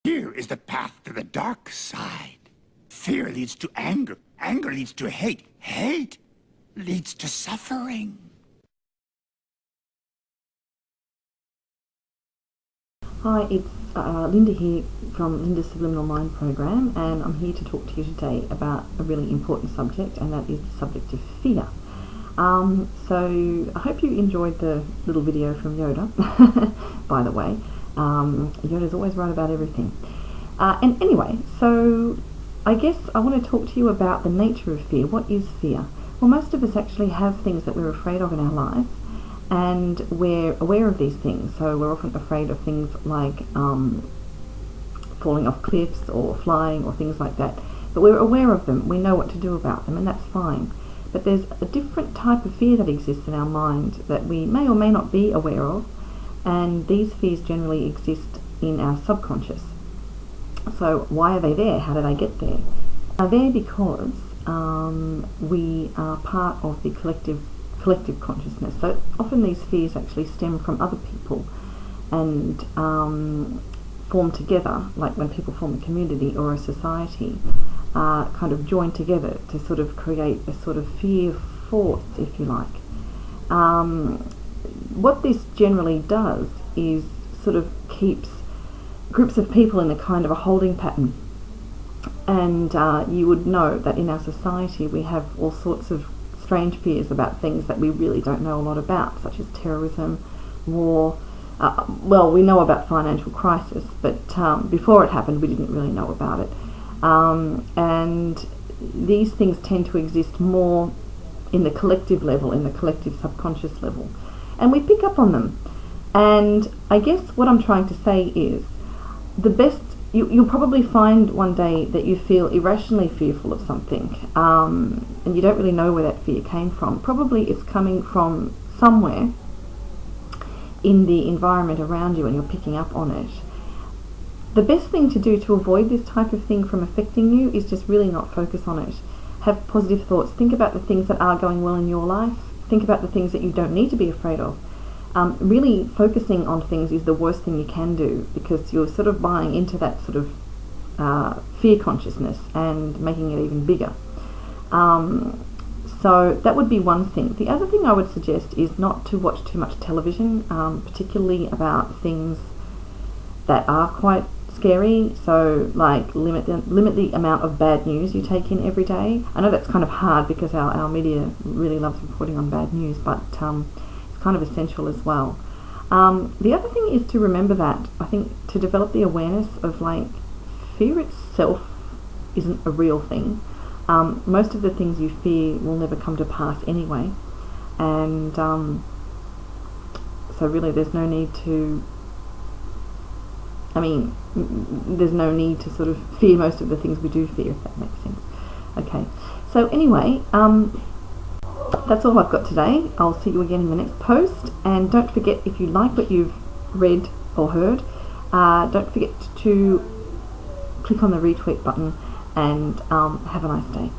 Fear is the path to the dark side. Fear leads to anger. Anger leads to hate. Hate leads to suffering. Hi, it's Linda here from Linda's Subliminal Mind program, and I'm here to talk to you today about a really important subject, and that is the subject of fear. So I hope you enjoyed the little video from Yoda, by the way. Yoda's always right about everything. And anyway, so I guess I want to talk to you about the nature of fear. What is fear? Well, most of us actually have things that we're afraid of in our life, and we're aware of these things. So we're often afraid of things like falling off cliffs or flying or things like that. But we're aware of them. We know what to do about them, and that's fine. But there's a different type of fear that exists in our mind that we may or may not be aware of, and these fears generally exist in our subconscious. So why are they there? How did they get there? They're there because we are part of the collective consciousness. So often these fears actually stem from other people and form together, like when people form a community or a society, kind of join together to sort of create a sort of fear force, if you like. What this generally does is sort of keeps groups of people in a kind of a holding pattern. And you would know that in our society we have all sorts of strange fears about things that we really don't know a lot about, such as terrorism, war. Well, we know about financial crisis, but before it happened we didn't really know about it. And these things tend to exist more in the collective level, in the collective subconscious level. And we pick up on them. And I guess what I'm trying to say is, you'll probably find one day that you feel irrationally fearful of something, and you don't really know where that fear came from. Probably it's coming from somewhere in the environment around you and you're picking up on it. The best thing to do to avoid this type of thing from affecting you is just really not focus on it. Have positive thoughts. Think about the things that are going well in your life. Think about the things that you don't need to be afraid of. Really focusing on things is the worst thing you can do, because you're sort of buying into that sort of fear consciousness and making it even bigger. So that would be one thing. The other thing I would suggest is not to watch too much television, particularly about things that are quite scary. So like limit the amount of bad news you take in every day. I know that's kind of hard because our media really loves reporting on bad news, but it's kind of essential as well. The other thing is to remember that, I think, to develop the awareness of, like, fear itself isn't a real thing. Most of the things you fear will never come to pass anyway, and so really there's no need to sort of fear most of the things we do fear, if that makes sense. Okay, so anyway, that's all I've got today. I'll see you again in the next post, and don't forget, if you like what you've read or heard, don't forget to click on the retweet button, and have a nice day.